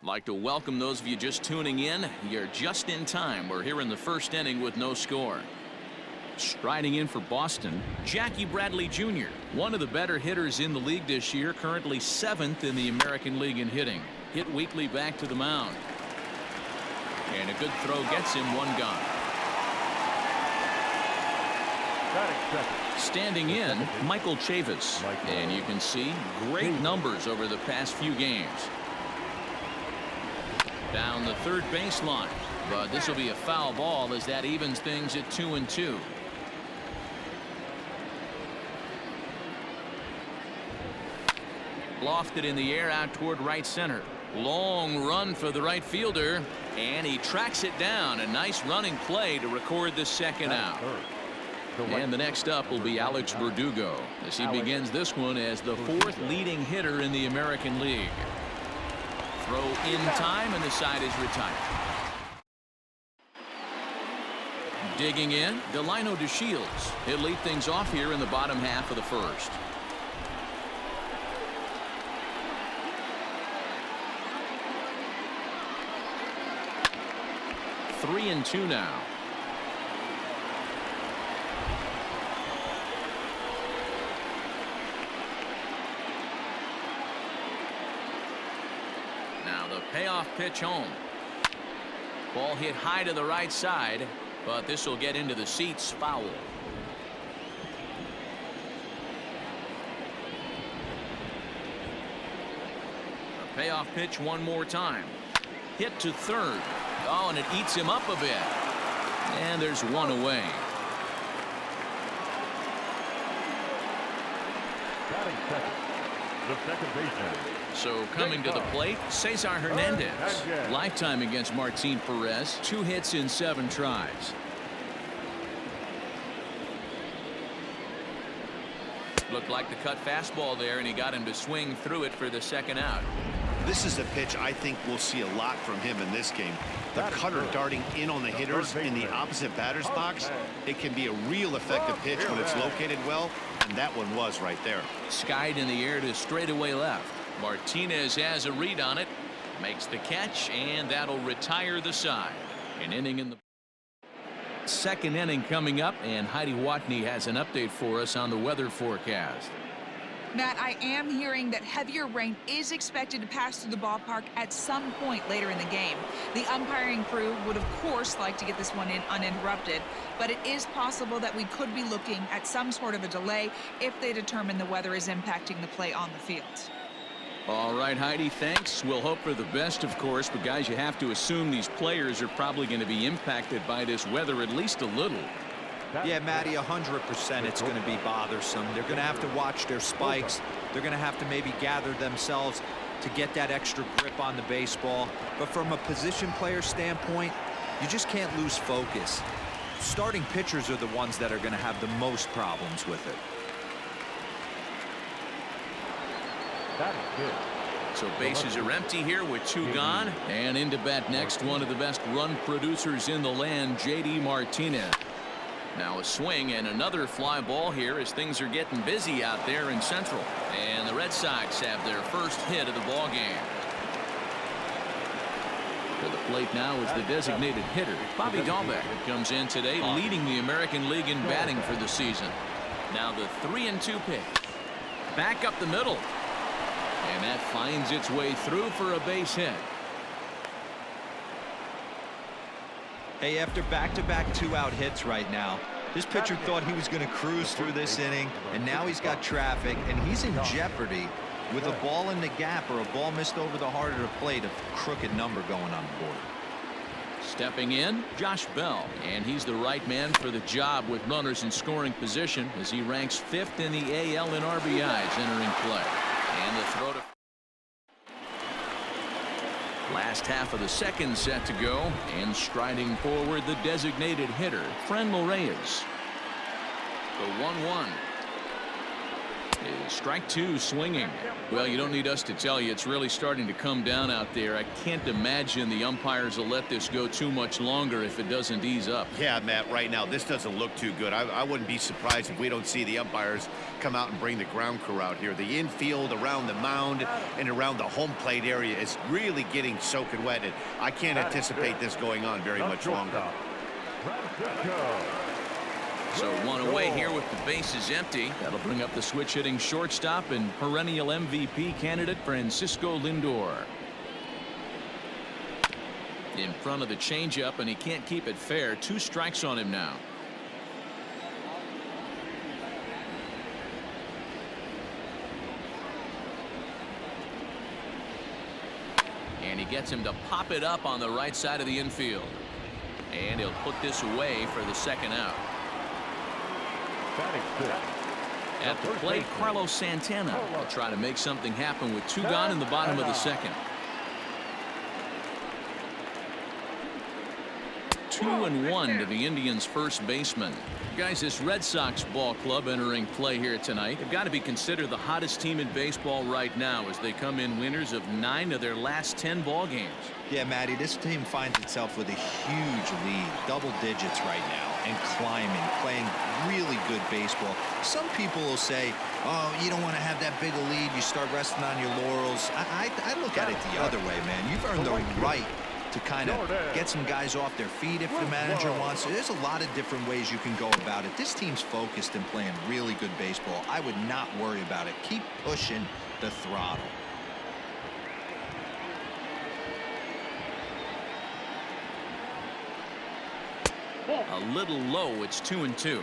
Like to welcome those of you just tuning in. You're just in time. We're here in the first inning with no score. Striding in for Boston, Jackie Bradley Jr., one of the better hitters in the league this year, currently 7th in the American League in hitting. Hit weekly back to the mound. And a good throw gets him one gone. Standing in, Michael Chavis. And you can see great numbers over the past few games. Down the third baseline, but this will be a foul ball as that evens things at 2-2. Lofted in the air out toward right center. Long run for the right fielder, and he tracks it down. A nice running play to record the second out. And the next up will be Alex Verdugo as he begins this one as the 4th leading hitter in the American League. Throw in time, and the side is retired. Digging in, Delino DeShields. He'll lead things off here in the bottom half of the first. Three and two now. The payoff pitch home. Ball hit high to the right side, but this will get into the seats. Foul. The payoff pitch one more time. Hit to third. Oh, and it eats him up a bit. And there's one away. Batting second, the second baseman. So coming to the plate, Cesar Hernandez. Lifetime against Martin Perez. 2 hits in 7 tries. Looked like the cut fastball there, and he got him to swing through it for the second out. This is a pitch I think we'll see a lot from him in this game. The cutter darting in on the hitters in the opposite batter's box. It can be a real effective pitch when it's located well, and that one was right there. Skied in the air to straightaway left. Martinez has a read on it, makes the catch, and that'll retire the side. An inning in the second inning coming up, and Heidi Watney has an update for us on the weather forecast. Matt, I am hearing that heavier rain is expected to pass through the ballpark at some point later in the game. The umpiring crew would, of course, like to get this one in uninterrupted, but it is possible that we could be looking at some sort of a delay if they determine the weather is impacting the play on the field. All right, Heidi, thanks. We'll hope for the best, of course, but guys, you have to assume these players are probably going to be impacted by this weather at least a little. Yeah, Matty, 100% it's going to be bothersome. They're going to have to watch their spikes. They're going to have to maybe gather themselves to get that extra grip on the baseball. But from a position player standpoint, you just can't lose focus. Starting pitchers are the ones that are going to have the most problems with it. So bases are empty here with 2 gone, and into bat next, one of the best run producers in the land, J.D. Martinez. Now a swing and another fly ball here as things are getting busy out there in Central, and the Red Sox have their first hit of the ball game. To the plate now is the designated hitter, Bobby Dahlbeck, comes in today leading the American League in batting for the season. Now the 3-2 pitch. Back up the middle. And that finds its way through for a base hit. Hey, after back-to-back 2-out hits right now, this pitcher thought he was going to cruise through this inning, and now he's got traffic, and he's in jeopardy with a ball in the gap or a ball missed over the heart of the plate, a crooked number going on the board. Stepping in, Josh Bell, and he's the right man for the job with runners in scoring position as he ranks 5th in the AL in RBIs entering play. And the throw to last half of the second set to go, and striding forward the designated hitter, Franmil Reyes. The 1-1. is strike two swinging. Well, you don't need us to tell you it's really starting to come down out there. I can't imagine the umpires will let this go too much longer if it doesn't ease up. Yeah, Matt, right now this doesn't look too good. I wouldn't be surprised if we don't see the umpires come out and bring the ground crew out here. The infield around the mound and around the home plate area is really getting soaking wet, and I can't anticipate this going on very much longer. So one away here with the bases empty. That'll bring up the switch hitting shortstop and perennial MVP candidate Francisco Lindor. In front of the changeup, and he can't keep it fair. 2 strikes on him now. And he gets him to pop it up on the right side of the infield. And he'll put this away for the second out. At the plate, Carlos Santana will try to make something happen with 2 gone in the bottom of the second. 2-1 to the Indians' first baseman. Guys, this Red Sox ball club entering play here tonight. They've got to be considered the hottest team in baseball right now as they come in winners of 9 of their last 10 ball games. Yeah, Matty, this team finds itself with a huge lead, double digits right now, and climbing, playing really good baseball. Some people will say, oh, you don't want to have that big a lead, you start resting on your laurels. I look at it the other way, man. You've earned the right to kind of get some guys off their feet if the manager wants to. There's a lot of different ways you can go about it. This team's focused and playing really good baseball. I would not worry about it. Keep pushing the throttle. A little low. It's 2-2.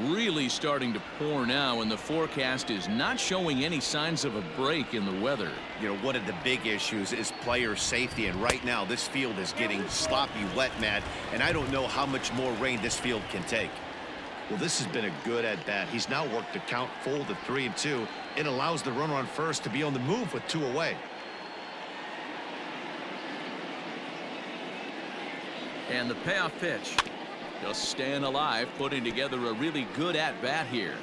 Really starting to pour now, and the forecast is not showing any signs of a break in the weather. You know, one of the big issues is player safety, and right now this field is getting sloppy wet, Matt, and I don't know how much more rain this field can take. Well, this has been a good at bat. He's now worked the count full to 3-2. It allows the runner on first to be on the move with 2 away. And the payoff pitch. Just staying alive, putting together a really good at-bat here.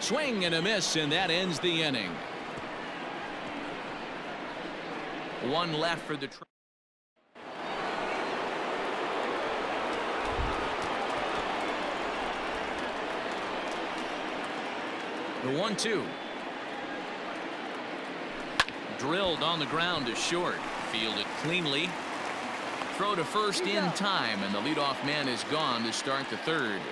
Swing and a miss, and that ends the inning. 1 left for the The 1-2. Drilled on the ground to short. Fielded cleanly. Throw to first in time, and the leadoff man is gone to start the third.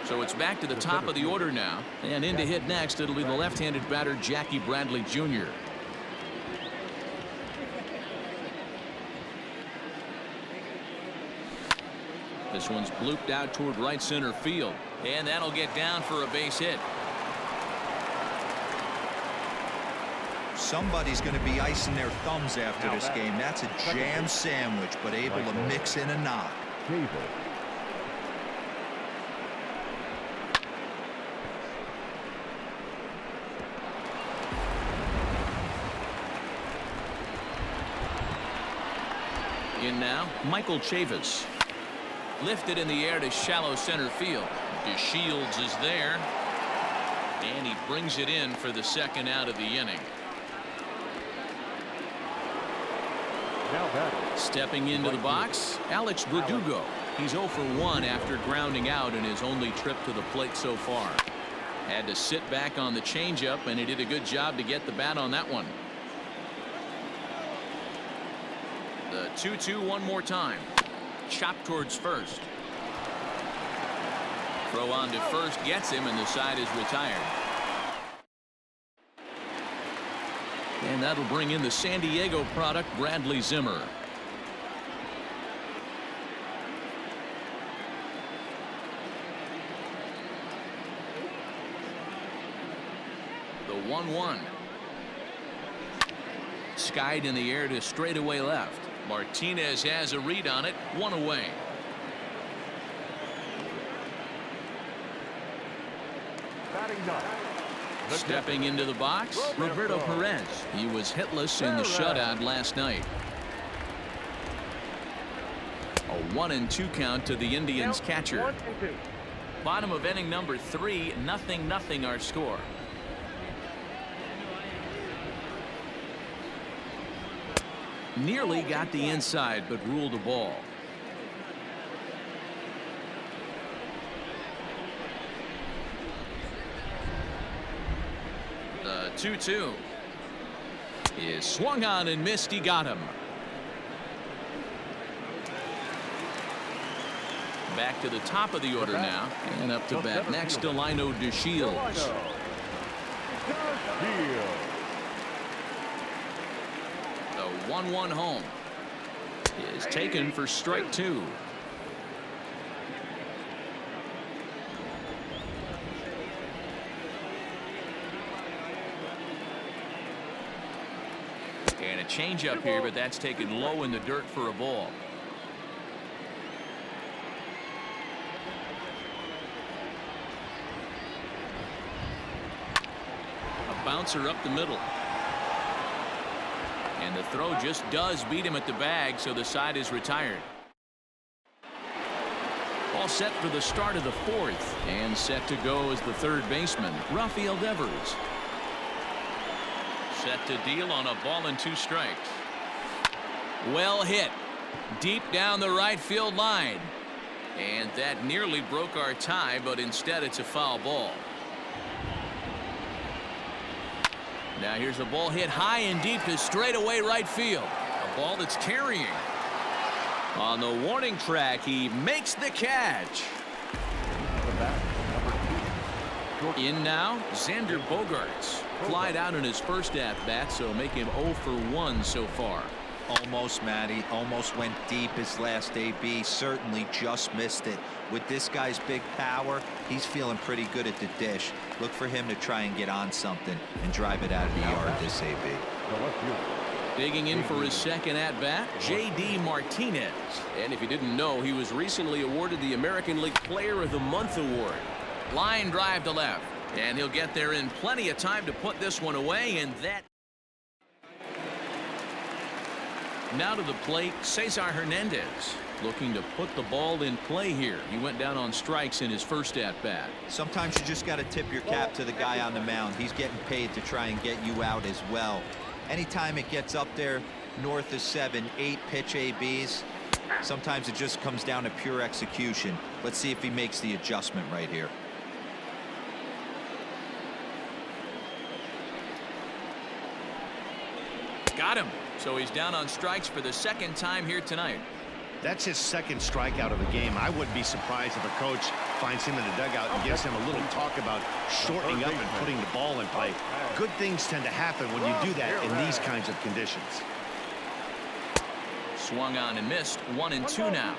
So it's back to the top of the order now, and in to hit next it'll be the left-handed batter Jackie Bradley Jr. This one's blooped out toward right center field, and that'll get down for a base hit. Somebody's going to be icing their thumbs after this game. That's a jam sandwich, but able to mix in a knock. In now, Michael Chavis. Lifted in the air to shallow center field. DeShields is there. And he brings it in for the second out of the inning. Stepping into the box, Alex Verdugo. He's 0 for 1 after grounding out in his only trip to the plate so far. Had to sit back on the changeup, and he did a good job to get the bat on that one. The 2-2 one more time. Chop towards first. Throw on to first gets him, and the side is retired. And that'll bring in the San Diego product, Bradley Zimmer. The 1-1. Skied in the air to straightaway left. Martinez has a read on it. 1 away. Stepping into the box, Roberto Perez. He was hitless in the shutout last night. 1-2 count to the Indians catcher. Bottom of inning number 3, 0-0 our score. Nearly got the inside, but ruled a ball. The 2-2 is swung on and missed. He got him. Back to the top of the order now, and up to bat next to Lino DeShields. The 1-1 home is taken for strike 2. And a changeup here, but that's taken low in the dirt for a ball. A bouncer up the middle. And the throw just does beat him at the bag, so the side is retired. All set for the start of the 4th, and set to go as the third baseman, Rafael Devers. Set to deal on a ball and 2 strikes. Well hit deep down the right field line, and that nearly broke our tie, but instead it's a foul ball. Now here's a ball hit high and deep to straightaway right field. A ball that's carrying. On the warning track, he makes the catch. In now, Xander Bogaerts. Flied out in his first at-bat, so make him 0 for 1 so far. Almost, Matty. Almost went deep his last AB. Certainly just missed it. With this guy's big power, he's feeling pretty good at the dish. Look for him to try and get on something and drive it out of the yard this AB. Digging in for his second at-bat, J.D. Martinez. And if you didn't know, he was recently awarded the American League Player of the Month award. Line drive to left, and he'll get there in plenty of time to put this one away, and that. Now to the plate, Cesar Hernandez, looking to put the ball in play here. He went down on strikes in his first at-bat. Sometimes you just got to tip your cap to the guy on the mound. He's getting paid to try and get you out as well. Anytime it gets up there north of 7, 8 pitch ABs, sometimes it just comes down to pure execution. Let's see if he makes the adjustment right here. Got him. So he's down on strikes for the second time here tonight. That's his second strikeout of the game. I wouldn't be surprised if a coach finds him in the dugout and gives him a little talk about shortening up and putting the ball in play. Good things tend to happen when you do that in these kinds of conditions. Swung on and missed. 1-2 now.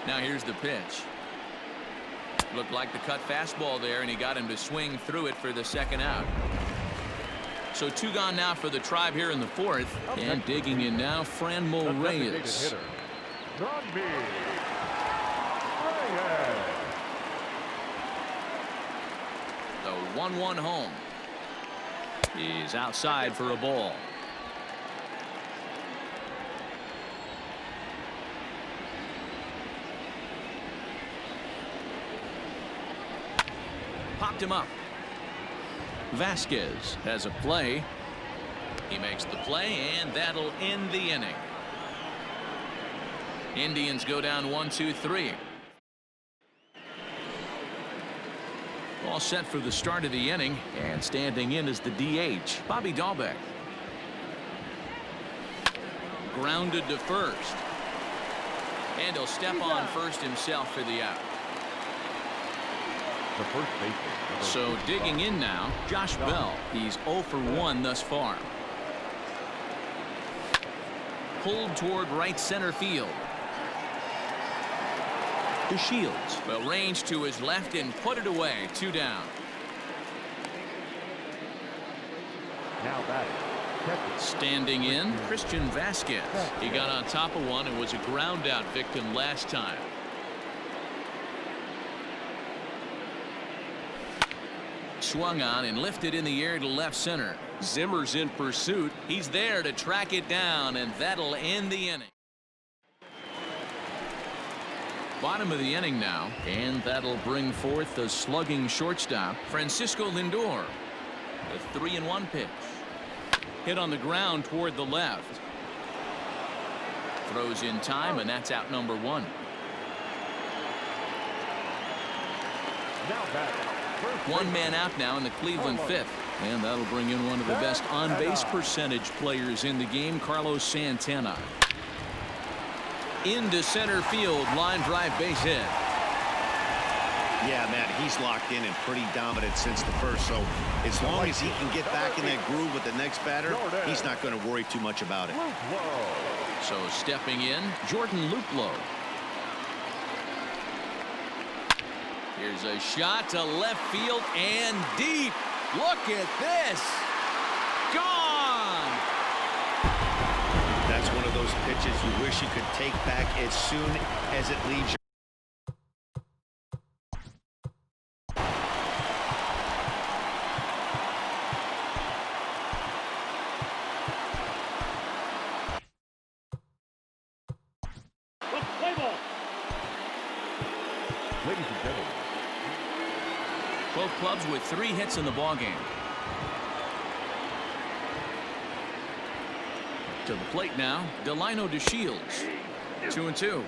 Now here's the pitch. Looked like the cut fastball there, and he got him to swing through it for the second out. So 2 gone now for the Tribe here in the 4th. And digging in now, Franmil Reyes. The 1-1 home. He's outside for a ball. Popped him up. Vasquez has a play. He makes the play, and that'll end the inning. Indians go down 1-2-3. All set for the start of the inning, and standing in is the DH, Bobby Dahlbeck. Grounded to first. And he'll step on first himself for the out. The first baseman. So digging in now, Josh Bell. He's 0 for 1 thus far. Pulled toward right center field. DeShields will range to his left and put it away. 2 down. Now batting. Standing in, Christian Vasquez. He got on top of one and was a ground out victim last time. swung on and lifted in the air to left center. Zimmer's in pursuit. He's there to track it down, and that'll end the inning. Bottom of the inning now, and that'll bring forth the slugging shortstop, Francisco Lindor. The 3-1 pitch. Hit on the ground toward the left. Throws in time, and that's out number 1. Now back. One man out now in the Cleveland 5th. And that'll bring in one of the best on-base percentage players in the game, Carlos Santana. Into center field, line drive base hit. Yeah, Matt, he's locked in and pretty dominant since the first. So as long as he can get back in that groove with the next batter, he's not going to worry too much about it. So stepping in, Jordan Luplow. Here's a shot to left field and deep. Look at this. Gone. That's one of those pitches you wish you could take back as soon as it leaves your. Ladies and gentlemen. Both clubs with 3 hits in the ballgame. To the plate now, Delino DeShields. 2-2.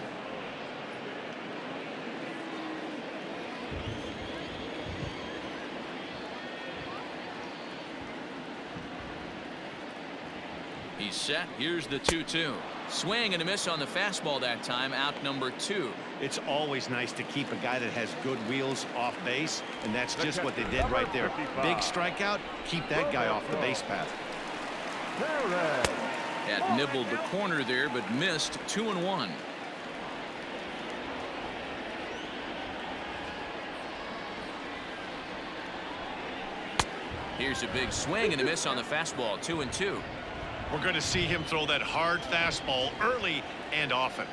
He's set. Here's the 2-2. Swing and a miss on the fastball that time. Out number 2. It's always nice to keep a guy that has good wheels off base, and that's just what they did right there. Big strikeout. Keep that guy off the base path. Had nibbled the corner there, but missed. 2-1. Here's a big swing and a miss on the fastball. 2-2. We're going to see him throw that hard fastball early and often.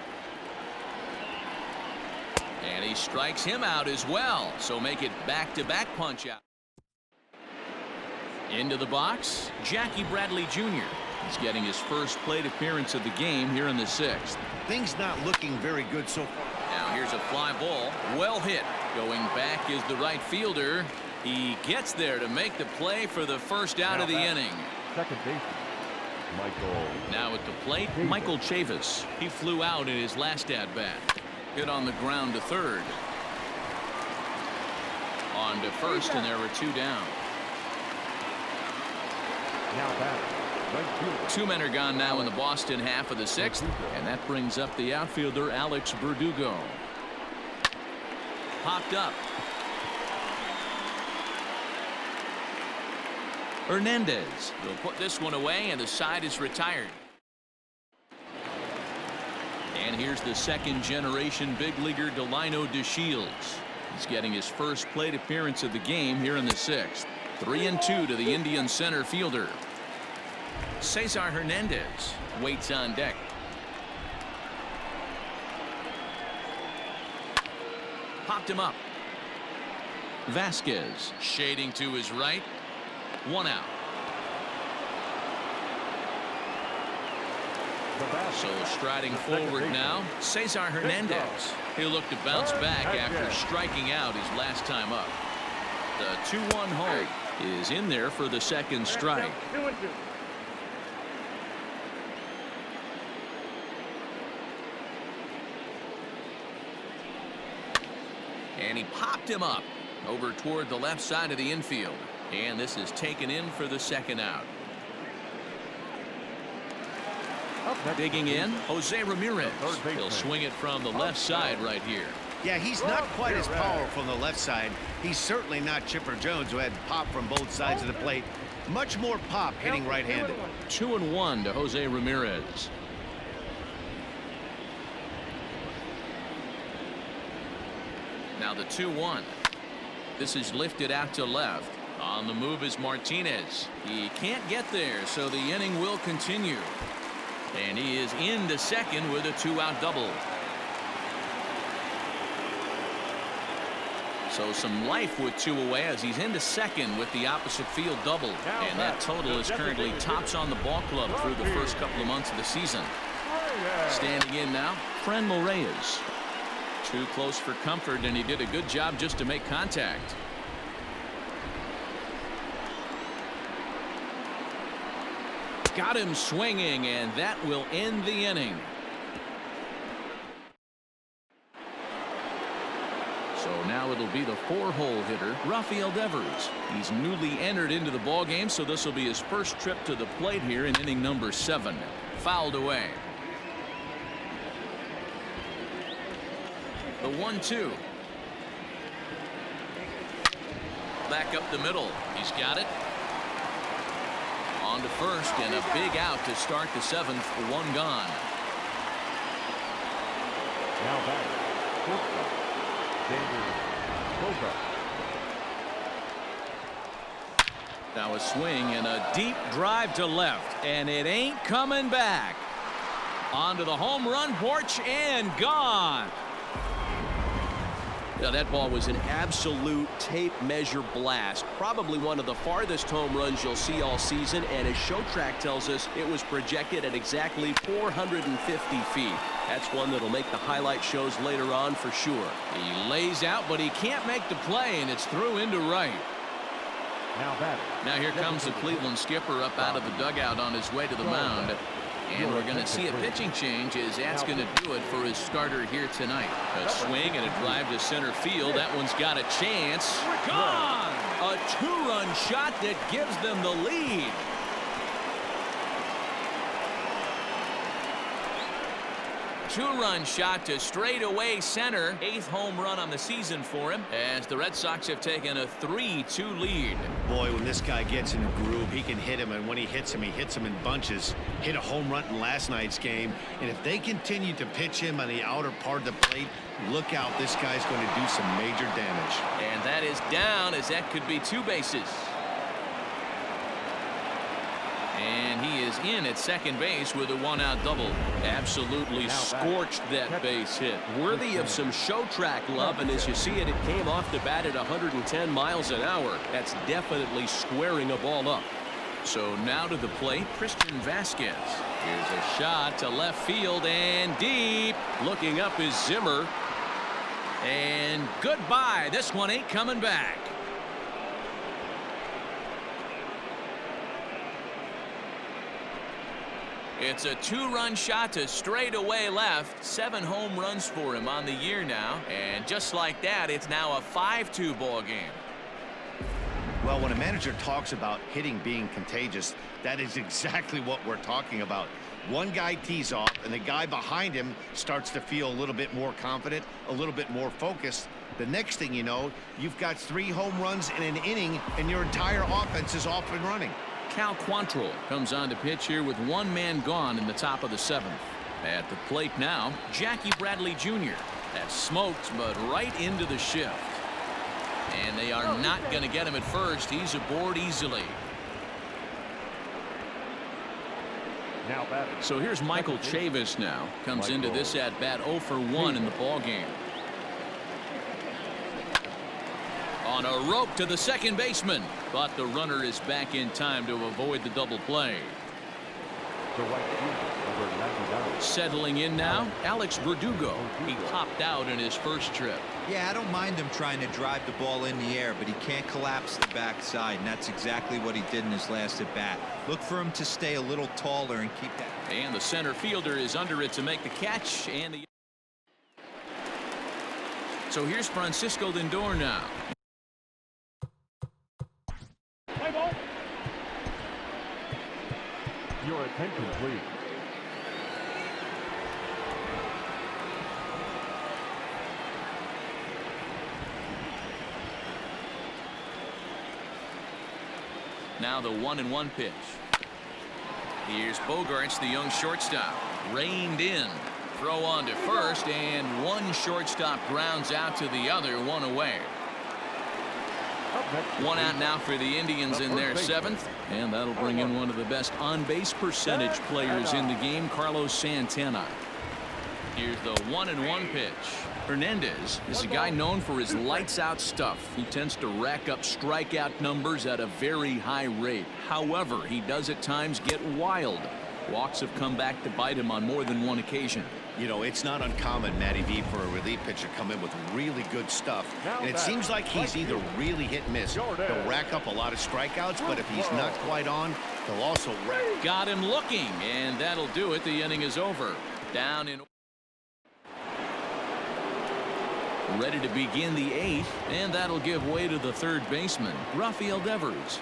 And he strikes him out as well. So make it back-to-back punch out. Into the box, Jackie Bradley Jr. He's getting his first plate appearance of the game here in the 6th. Things not looking very good so far. Now here's a fly ball. Well hit. Going back is the right fielder. He gets there to make the play for the first out of the inning. Second baseman, Michael. Now at the plate, Michael Chavis. He flew out in his last at-bat. Hit on the ground to third. On to first, and there were 2 down. Now back. Right fielder. 2 men are gone now in the Boston half of the 6th, and that brings up the outfielder Alex Verdugo. Popped up. Hernandez will put this one away, and the side is retired. And here's the second-generation big leaguer Delino DeShields. He's getting his first plate appearance of the game here in the 6th. 3-2 to the Indian center fielder. Cesar Hernandez waits on deck. Popped him up. Vasquez shading to his right. 1 out. So striding forward now, Cesar Hernandez. He'll look to bounce back after striking out his last time up. The 2-1 hold is in there for the second strike. And he popped him up over toward the left side of the infield. And this is taken in for the second out. Digging in, Jose Ramirez. He'll swing it from the left side right here. Yeah, he's not quite as powerful on the left side. He's certainly not Chipper Jones, who had pop from both sides of the plate. Much more pop hitting right-handed. 2-1 to Jose Ramirez. Now the 2-1. This is lifted out to left. On the move is Martinez. He can't get there, so the inning will continue. And he is into second with a 2-out double. So some life with 2 away as he's into second with the opposite field double. And that total is currently tops on the ball club through the first couple of months of the season. Standing in now, Franmil Reyes. Too close for comfort, and he did a good job just to make contact. Got him swinging, and that will end the inning. So now it'll be the 4-hole hitter, Rafael Devers. He's newly entered into the ballgame, so this will be his first trip to the plate here in inning number 7. Fouled away. The 1-2. Back up the middle. He's got it. On to first, and a big out to start the 7th. 1 gone. Now back. Now a swing and a deep drive to left, and it ain't coming back. Onto the home run porch and gone. Now that ball was an absolute tape measure blast. Probably one of the farthest home runs you'll see all season, and as Show Track tells us, it was projected at exactly 450 feet. That's one that'll make the highlight shows later on for sure. He lays out, but he can't make the play, and it's through into right. Now here comes the Cleveland skipper up out of the dugout on his way to the mound. And we're going to see a pitching change as that's going to do it for his starter here tonight. A swing and a drive to center field. That one's got a chance. Gone! A 2-run shot that gives them the lead. Two-run shot to straightaway center. 8th home run on the season for him as the Red Sox have taken a 3-2 lead. Boy, when this guy gets in a groove, he can hit him, and when he hits him in bunches. Hit a home run in last night's game, and if they continue to pitch him on the outer part of the plate, look out, this guy's going to do some major damage. And that is down, as that could be 2 bases. And he is in at second base with a 1-out double. Absolutely scorched that base hit. Worthy of some Show Track love, and as you see it, it came off the bat at 110 miles an hour. That's definitely squaring a ball up. So now to the plate, Christian Vasquez. Here's a shot to left field and deep. Looking up is Zimmer. And goodbye. This one ain't coming back. It's a 2-run shot to straightaway left. 7 home runs for him on the year now. And just like that, it's now a 5-2 ball game. Well, when a manager talks about hitting being contagious, that is exactly what we're talking about. One guy tees off, and the guy behind him starts to feel a little bit more confident, a little bit more focused. The next thing you know, you've got 3 home runs in an inning, and your entire offense is off and running. Cal Quantrill comes on to pitch here with 1 man gone in the top of the 7th. At the plate now, Jackie Bradley Jr. That's smoked, but right into the shift. And they are not going to get him at first. He's aboard easily. So here's Michael Chavis now. Comes into this at bat 0 for 1 in the ball game. On a rope to the second baseman, but the runner is back in time to avoid the double play. Settling in now, Alex Verdugo. He popped out in his first trip. Yeah, I don't mind him trying to drive the ball in the air, but he can't collapse the backside, and that's exactly what he did in his last at bat. Look for him to stay a little taller and keep that. And the center fielder is under it to make the catch. And so here's Francisco Lindor now. Your attention, please. Now the 1-1 pitch. Here's Bogarts, the young shortstop. Reined in. Throw on to first, and one shortstop grounds out to the other, 1 away. 1 out now for the Indians in their 7th, and that'll bring in one of the best on-base percentage players in the game, Carlos Santana. Here's the 1-1 pitch. Hernandez is a guy known for his lights-out stuff. He tends to rack up strikeout numbers at a very high rate. However, he does at times get wild. Walks have come back to bite him on more than one occasion. You know, it's not uncommon, Matty V, for a relief pitcher to come in with really good stuff. And it seems like he's either really hit and miss. He'll rack up a lot of strikeouts, but if he's not quite on, he'll also rack. Got him looking, and that'll do it. The inning is over. Down in. Ready to begin the 8th, and that'll give way to the third baseman, Rafael Devers.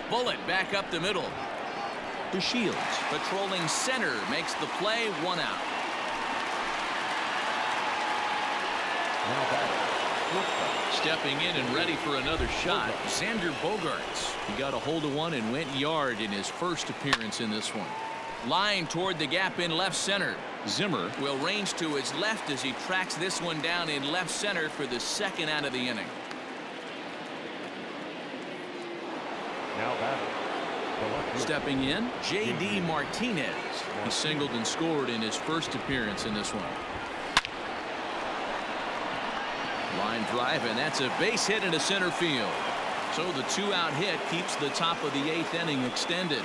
Bullet back up the middle. To Shields, patrolling center, makes the play, 1 out. Stepping in and ready for another shot, Xander Bogaerts. He got a hold of one and went yard in his first appearance in this one. Line toward the gap in left center. Zimmer will range to his left as he tracks this one down in left center for the second out of the inning. Now batting. Stepping in, J.D. Martinez. He singled and scored in his first appearance in this one. Line drive, and that's a base hit into center field. So the 2-out hit keeps the top of the 8th inning extended.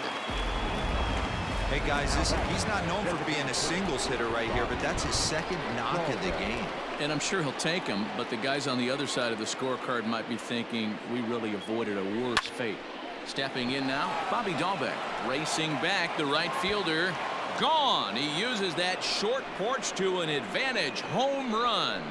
Hey guys, he's not known for being a singles hitter right here, but that's his second knock of the game. And I'm sure he'll take him, but the guys on the other side of the scorecard might be thinking we really avoided a worse fate. Stepping in now, Bobby Dahlbeck. Racing back, the right fielder. Gone. He uses that short porch to an advantage home run.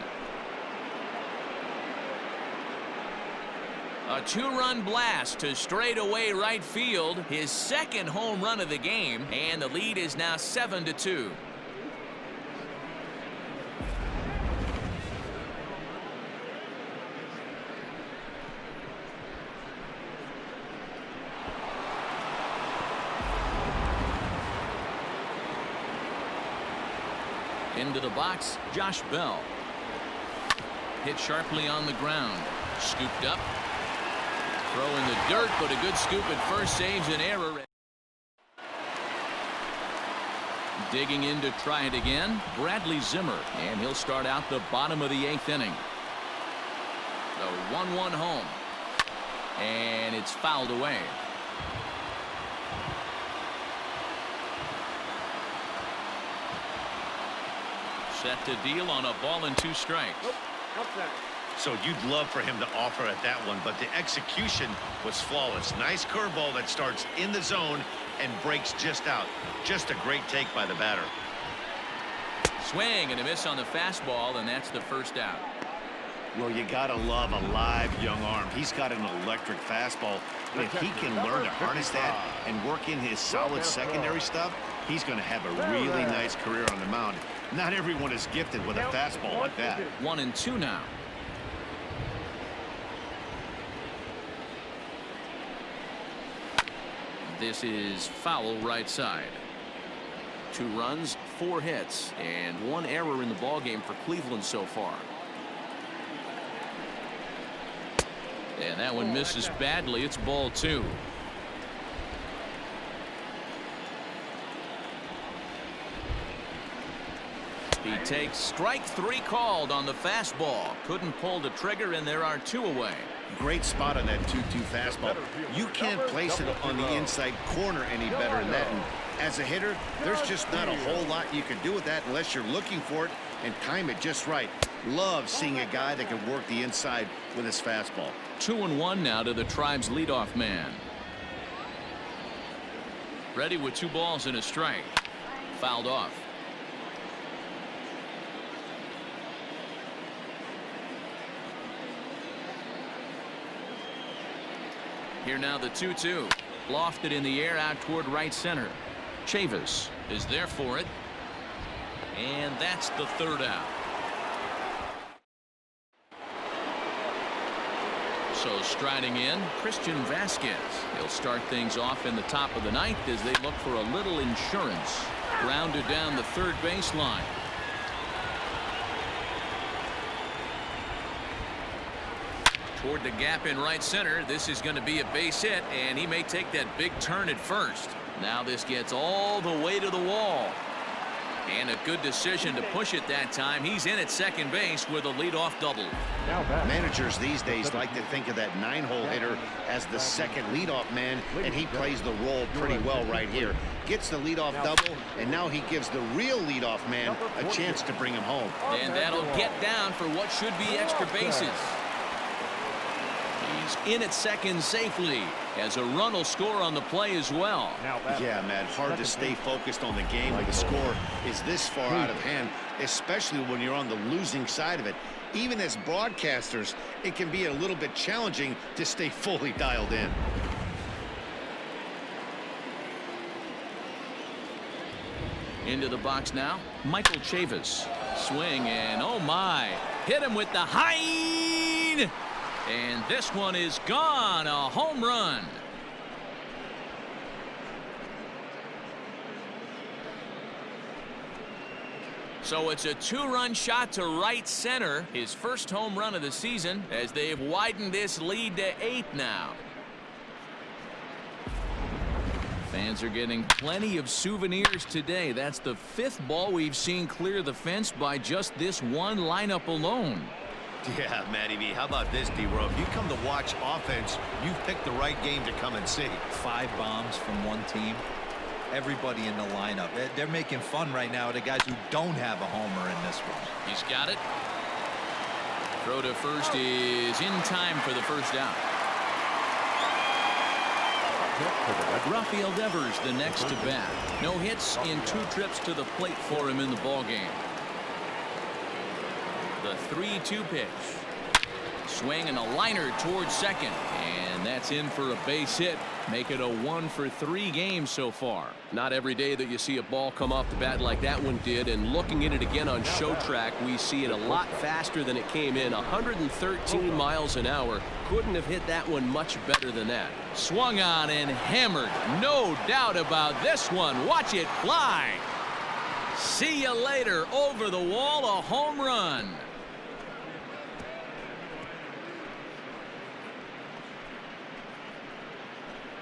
A 2-run blast to straightaway right field. His second home run of the game, and the lead is now 7-2. Into the box, Josh Bell. Hit sharply on the ground. Scooped up. Throw in the dirt, but a good scoop at first saves an error. Digging in to try it again, Bradley Zimmer, and he'll start out the bottom of the 8th inning. The 1-1 home, and it's fouled away. Set to deal on a ball and 2 strikes. So you'd love for him to offer at that one, but the execution was flawless. Nice curveball that starts in the zone and breaks just out. Just a great take by the batter. Swing and a miss on the fastball, and that's the first out. Well, you gotta love a live young arm. He's got an electric fastball. And if he can learn to harness that and work in his solid secondary stuff, he's going to have a really nice career on the mound. Not everyone is gifted with a fastball like that. 1-2 now. This is foul right side. 2 runs, 4 hits, and 1 error in the ballgame for Cleveland so far. And that one misses badly. It's ball 2. He takes strike 3 called on the fastball. Couldn't pull the trigger, and there are 2 away. Great spot on that 2-2 fastball. You can't place it on the inside corner any better than that. And as a hitter, there's just not a whole lot you can do with that unless you're looking for it and time it just right. Love seeing a guy that can work the inside with his fastball. 2-1 now to the Tribe's leadoff man. Ready with 2 balls and a strike. Fouled off. Here now the 2-2. Lofted in the air out toward right center. Chavis is there for it. And that's the 3rd out. So striding in, Christian Vasquez. He'll start things off in the top of the 9th as they look for a little insurance. Grounded down the 3rd baseline. Toward the gap in right center. This is going to be a base hit, and he may take that big turn at first. Now this gets all the way to the wall. And a good decision to push it that time. He's in at second base with a leadoff double. Managers these days like to think of that 9-hole hitter as the second leadoff man, and he plays the role pretty well right here. Gets the leadoff double, and now he gives the real leadoff man a chance to bring him home. And that'll get down for what should be extra bases. He's in at second safely, as a run will score on the play as well. Yeah, Matt, hard to stay focused on the game when the score is this far out of hand, especially when you're on the losing side of it. Even as broadcasters, it can be a little bit challenging to stay fully dialed in. Into the box now, Michael Chavis. Swing, and oh my, hit him with the high. And this one is gone, a home run. So it's a 2-run shot to right center, his first home run of the season, as they've widened this lead to 8 now. Fans are getting plenty of souvenirs today. That's the 5th ball we've seen clear the fence by just this one lineup alone. Yeah, Matty B, how about this, D-Row? If you come to watch offense, you've picked the right game to come and see. 5 bombs from one team. Everybody in the lineup. They're making fun right now of the guys who don't have a homer in this one. He's got it. Throw to first is in time for the first out. Rafael Devers the next to bat. No hits in 2 trips to the plate for him in the ballgame. The 3-2 pitch. Swing and a liner towards second. And that's in for a base hit. Make it a 1-for-3 game so far. Not every day that you see a ball come off the bat like that one did. And looking at it again on show track, we see it a lot faster than it came in. 113 miles an hour. Couldn't have hit that one much better than that. Swung on and hammered. No doubt about this one. Watch it fly. See you later. Over the wall, a home run.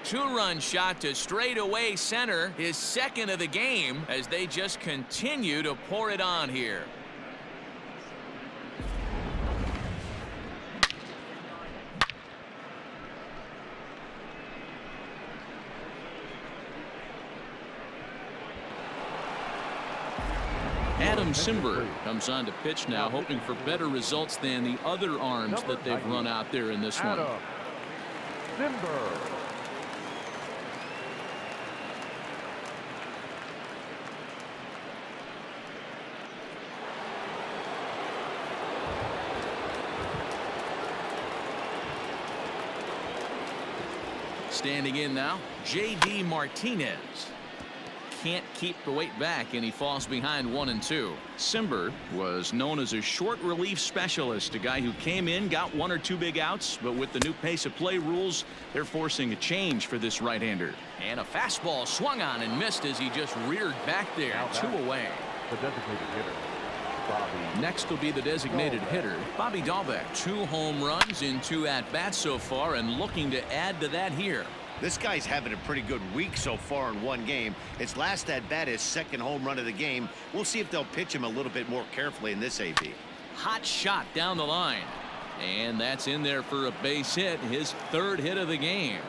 Two-run shot to straightaway center, his second of the game, as they just continue to pour it on here. Adam Simber comes on to pitch now, hoping for better results than the other arms that they've run out there in this one. Simber. Standing in now, J.D. Martinez. Can't keep the weight back, and he falls behind 1-2. Simber was known as a short relief specialist, a guy who came in, got 1 or 2 big outs, but with the new pace of play rules, they're forcing a change for this right-hander. And a fastball swung on and missed as he just reared back there. 2 away. The designated hitter, Bobby. Next will be the designated hitter, Bobby Dahlbeck. 2 home runs in 2 at-bats so far, and looking to add to that here. This guy's having a pretty good week so far in 1 game. His last at-bat is 2nd home run of the game. We'll see if they'll pitch him a little bit more carefully in this AB. Hot shot down the line. And that's in there for a base hit, his 3rd hit of the game.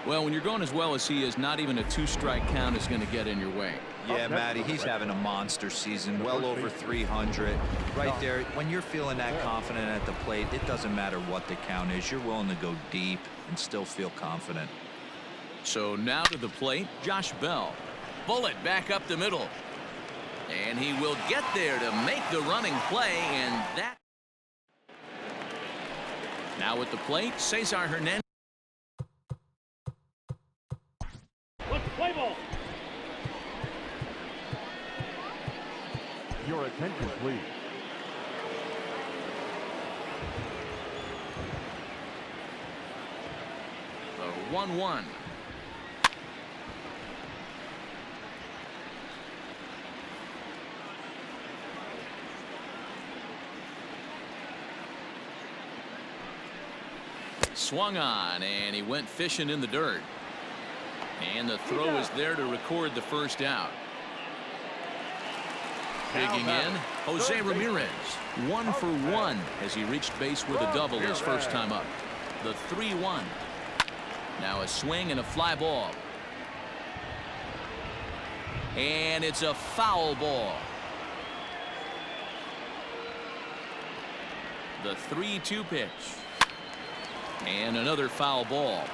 Well, when you're going as well as he is, not even a 2-strike count is going to get in your way. Yeah, Matty, he's having a monster season, well over 300. Right there, when you're feeling that confident at the plate, it doesn't matter what the count is. You're willing to go deep and still feel confident. So now to the plate, Josh Bell. Bullet back up the middle. And he will get there to make the running play, and that. Now at the plate, Cesar Hernandez. Let's play ball. Your attention, please. The 1-1. Swung on, and he went fishing in the dirt. And the throw is there to record the first out. Digging in, Jose Ramirez. 1 for 1 as he reached base with a double his first time up. The 3-1. Now a swing and a fly ball. And it's a foul ball. The 3-2 pitch. And another foul ball.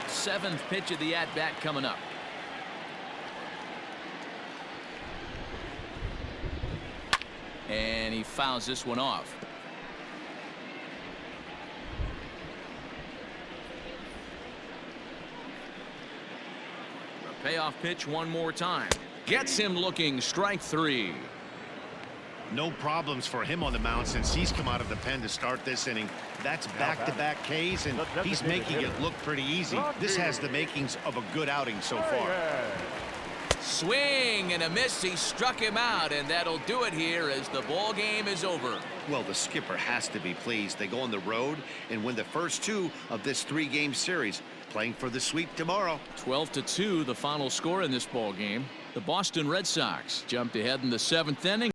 7th pitch of the at-bat coming up. And he fouls this one off. The payoff pitch one more time. Gets him looking. Strike 3. No problems for him on the mound since he's come out of the pen to start this inning. That's back-to-back Ks, and he's making it look pretty easy. This has the makings of a good outing so far. Swing and a miss. He struck him out, and that'll do it here as the ball game is over. Well, the skipper has to be pleased. They go on the road and win the first 2 of this 3-game series, playing for the sweep tomorrow. 12-2, the final score in this ball game. The Boston Red Sox jumped ahead in the 7th inning.